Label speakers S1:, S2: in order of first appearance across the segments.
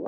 S1: Hey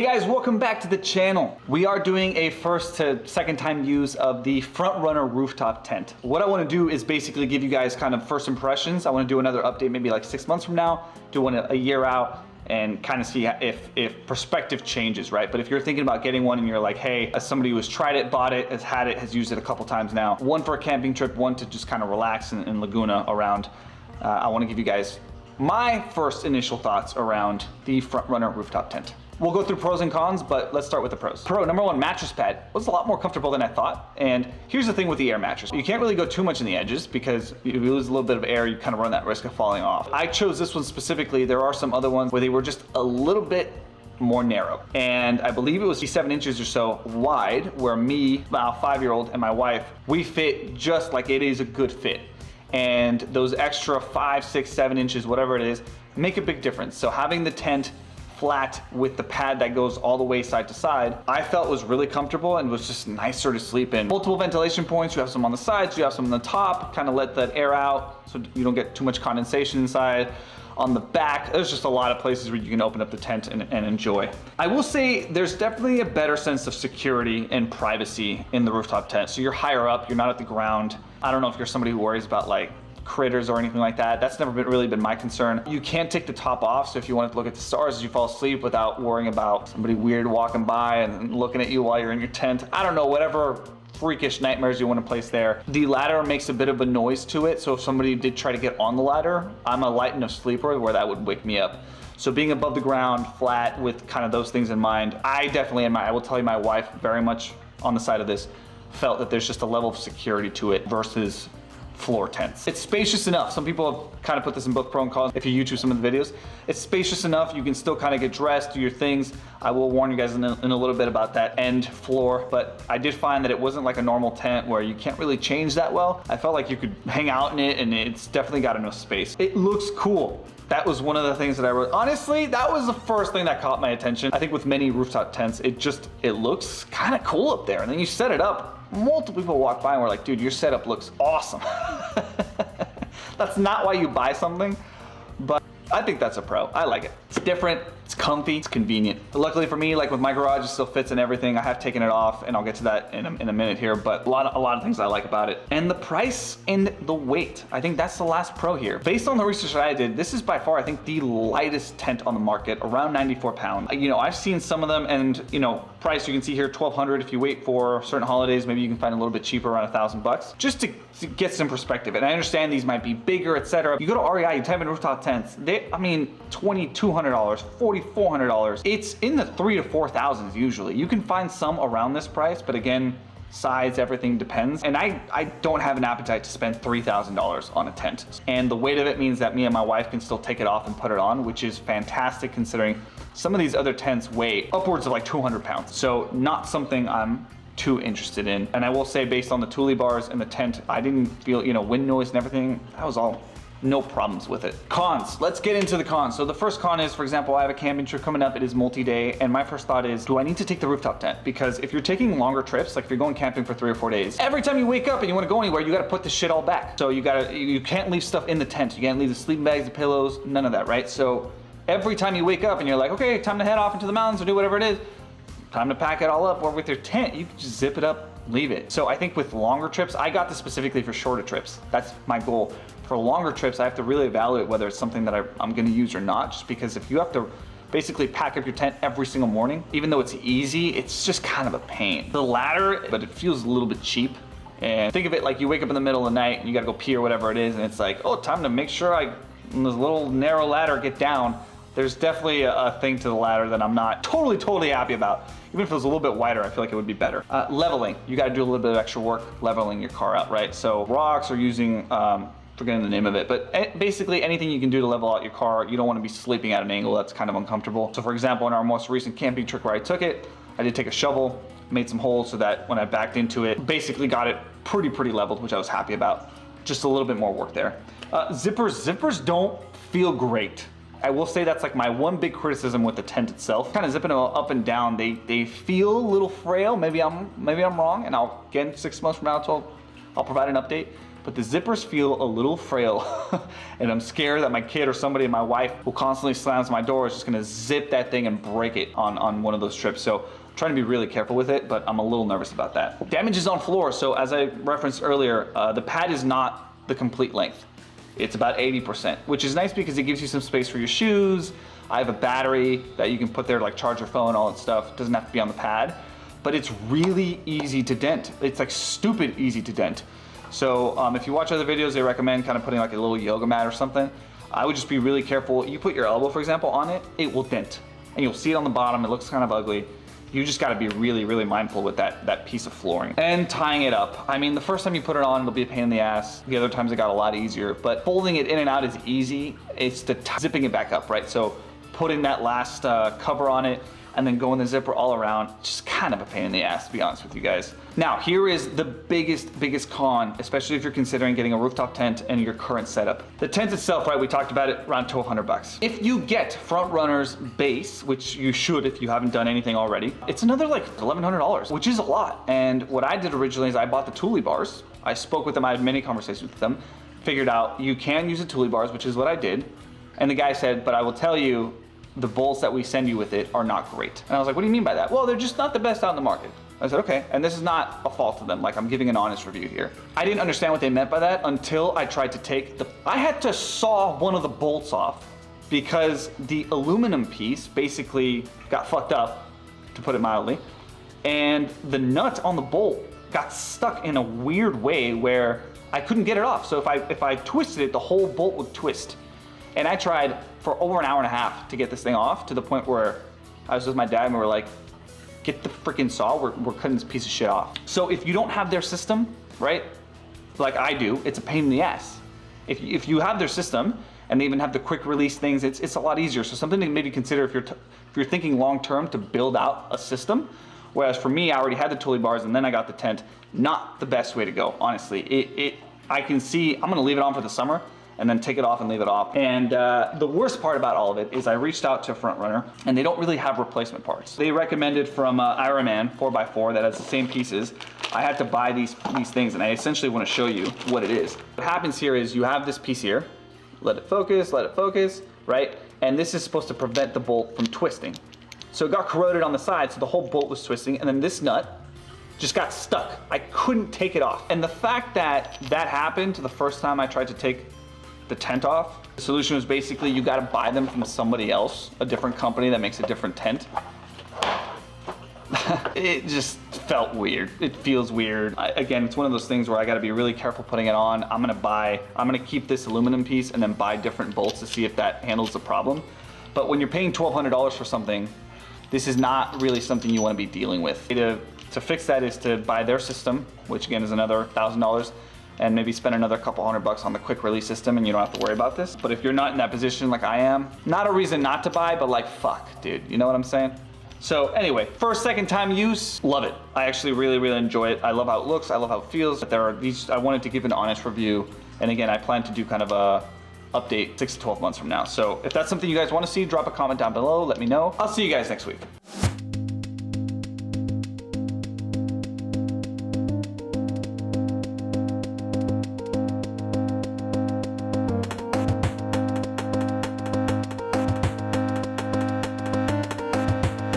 S1: guys, welcome back to the channel. We are doing a first to second time use of the Front Runner rooftop tent. What I want to do is basically give you guys kind of first impressions. I want to do another update maybe like 6 months from now, do one a year out, and kind of see if perspective changes, right? But if you're thinking about getting one and you're like, hey, as somebody who has tried it, bought it, has had it, has used it a couple times now, one for a camping trip, one to just kind of relax in Laguna around, I want to give you guys my first initial thoughts around the Front Runner rooftop tent. We'll go through pros and cons, but let's start with the pros. Pro number one, mattress pad. It was a lot more comfortable than I thought. And here's the thing with the air mattress. You can't really go too much in the edges because if you lose a little bit of air, you kind of run that risk of falling off. I chose this one specifically. There are some other ones where they were just a little bit more narrow. And I believe it was 7 inches or so wide, where me, my 5-year-old, and my wife, we fit just like it is a good fit. And those extra 5, 6, 7 inches, whatever it is, make a big difference. So having the tent flat with the pad that goes all the way side to side, I felt was really comfortable and was just nicer to sleep in. Multiple ventilation points, you have some on the sides, you have some on the top, kind of let that air out so you don't get too much condensation inside. On the back, there's just a lot of places where you can open up the tent and enjoy. I will say there's definitely a better sense of security and privacy in the rooftop tent. So you're higher up, you're not at the ground. I don't know if you're somebody who worries about like critters or anything like that. That's never really been my concern. You can't take the top off, so if you want to look at the stars as you fall asleep without worrying about somebody weird walking by and looking at you while you're in your tent, I don't know, whatever freakish nightmares you want to place there. The ladder makes a bit of a noise to it, so if somebody did try to get on the ladder, I'm a light enough sleeper where that would wake me up. So being above the ground, flat, with kind of those things in mind, I definitely, I will tell you, my wife very much on the side of this, felt that there's just a level of security to it versus floor tents. It's spacious enough. Some people have kind of put this in both pro and cons. If you YouTube some of the videos, it's spacious enough. You can still kind of get dressed, do your things. I will warn you guys in a little bit about that end floor, but I did find that it wasn't like a normal tent where you can't really change that well. I felt like you could hang out in it, and it's definitely got enough space. It looks cool. That was one of the things that I wrote. Honestly, that was the first thing that caught my attention. I think with many rooftop tents, it looks kind of cool up there. And then you set it up, multiple people walk by and were like, dude, your setup looks awesome. That's not why you buy something, but I think that's a pro. I like it. It's different, it's comfy, it's convenient. Luckily for me, like with my garage, it still fits in everything. I have taken it off, and I'll get to that in a minute here, but a lot of things I like about it. And the price and the weight, I think that's the last pro here. Based on the research that I did, this is by far, I think, the lightest tent on the market, around 94 pounds. You know, I've seen some of them, and you know, price, you can see here, 1,200. If you wait for certain holidays, maybe you can find a little bit cheaper, around $1,000, just to get some perspective. And I understand these might be bigger, etc. You go to REI, you type in rooftop tents, I mean, $2,200, $4,400. It's in the 3,000 to 4,000s usually. You can find some around this price, but again, size, everything depends. And I don't have an appetite to spend $3,000 on a tent. And the weight of it means that me and my wife can still take it off and put it on, which is fantastic considering some of these other tents weigh upwards of like 200 pounds. So not something I'm too interested in. And I will say, based on the Thule bars and the tent, I didn't feel, you know, wind noise and everything. That was all no problems with it. Cons, let's get into the cons. So the first con is, for example, I have a camping trip coming up. It is multi-day, and my first thought is, do I need to take the rooftop tent? Because if you're taking longer trips, like if you're going camping for 3 or 4 days, every time you wake up and you want to go anywhere, you got to put this shit all back. So you can't leave stuff in the tent. You can't leave the sleeping bags, the pillows, none of that, right? So every time you wake up and you're like, okay, time to head off into the mountains or do whatever it is, time to pack it all up. Or with your tent, you can just zip it up, leave it. So I think with longer trips, I got this specifically for shorter trips. That's my goal. For longer trips, I have to really evaluate whether it's something that I'm gonna use or not, just because if you have to basically pack up your tent every single morning, even though it's easy, it's just kind of a pain. The ladder, but it feels a little bit cheap. And think of it like you wake up in the middle of the night and you gotta go pee or whatever it is, and it's like, oh, time to make sure on this little narrow ladder, get down. There's definitely a thing to the ladder that I'm not totally happy about. Even if it was a little bit wider, I feel like it would be better. Leveling, you gotta do a little bit of extra work leveling your car out, right? So rocks or using, forgetting the name of it, but basically anything you can do to level out your car. You don't wanna be sleeping at an angle that's kind of uncomfortable. So for example, in our most recent camping trip where I took it, I did take a shovel, made some holes so that when I backed into it, basically got it pretty leveled, which I was happy about. Just a little bit more work there. Zippers don't feel great. I will say that's like my one big criticism with the tent itself. Kind of zipping them up and down, they feel a little frail. Maybe I'm wrong, and I'll, again, 6 months from now, I'll provide an update. But the zippers feel a little frail, and I'm scared that my kid or somebody, my wife, who constantly slams my door, is just gonna zip that thing and break it on one of those trips. So I'm trying to be really careful with it, but I'm a little nervous about that. Damages on floor. So as I referenced earlier, the pad is not the complete length. It's about 80%, which is nice because it gives you some space for your shoes. I have a battery that you can put there to like charge your phone, all that stuff. It doesn't have to be on the pad, but it's really easy to dent. It's like stupid easy to dent. So if you watch other videos, they recommend kind of putting like a little yoga mat or something. I would just be really careful. You put your elbow, for example, on it, it will dent. And you'll see it on the bottom, it looks kind of ugly. You just gotta be really, really mindful with that piece of flooring. And tying it up. I mean, the first time you put it on, it'll be a pain in the ass. The other times it got a lot easier, but folding it in and out is easy. It's the zipping it back up, right? So putting that last cover on it, and then going the zipper all around, just kind of a pain in the ass, to be honest with you guys. Now, here is the biggest con, especially if you're considering getting a rooftop tent and your current setup. The tent itself, right, we talked about it, around $1,200. If you get Front Runner's base, which you should if you haven't done anything already, it's another like $1,100, which is a lot. And what I did originally is I bought the Thule bars. I spoke with them, I had many conversations with them, figured out you can use the Thule bars, which is what I did. And the guy said, but I will tell you, the bolts that we send you with it are not great. And I was like, what do you mean by that? Well, they're just not the best out in the market. I said, okay, and this is not a fault to them, like I'm giving an honest review here. I didn't understand what they meant by that until I tried to take I had to saw one of the bolts off because the aluminum piece basically got fucked up, to put it mildly, and the nut on the bolt got stuck in a weird way where I couldn't get it off. So if I twisted it, the whole bolt would twist. And I tried for over an hour and a half to get this thing off, to the point where I was with my dad and we were like, get the freaking saw, we're cutting this piece of shit off. So if you don't have their system, right, like I do, it's a pain in the ass. If you have their system, and they even have the quick release things, it's a lot easier. So something to maybe consider if you're thinking long term to build out a system. Whereas for me, I already had the Thule bars and then I got the tent. Not the best way to go, honestly. I can see, I'm gonna leave it on for the summer, and then take it off and leave it off. And the worst part about all of it is I reached out to Front Runner, and they don't really have replacement parts. They recommended from Ironman 4x4 that has the same pieces. I had to buy these things, and I essentially want to show you what it is. What happens here is you have this piece here, let it focus, right? And this is supposed to prevent the bolt from twisting. So it got corroded on the side, so the whole bolt was twisting, and then this nut just got stuck. I couldn't take it off. And the fact that that happened the first time I tried to take the tent off, the solution was basically you got to buy them from somebody else, a different company that makes a different tent. It just felt weird. It feels weird. Again, it's one of those things where I got to be really careful putting it on. I'm gonna keep this aluminum piece and then buy different bolts to see if that handles the problem. But when you're paying $1,200 for something, this is not really something you want to be dealing with. To fix that is to buy their system, which again is another $1,000. And maybe spend another couple $100 on the quick release system, and you don't have to worry about this. But if you're not in that position like I am, not a reason not to buy, but like, fuck, dude, you know what I'm saying? So anyway, first, second time use, love it. I actually really, really enjoy it. I love how it looks, I love how it feels. There are these, I wanted to give an honest review. And again, I plan to do kind of a update 6 to 12 months from now. So if that's something you guys want to see, drop a comment down below, let me know. I'll see you guys next week.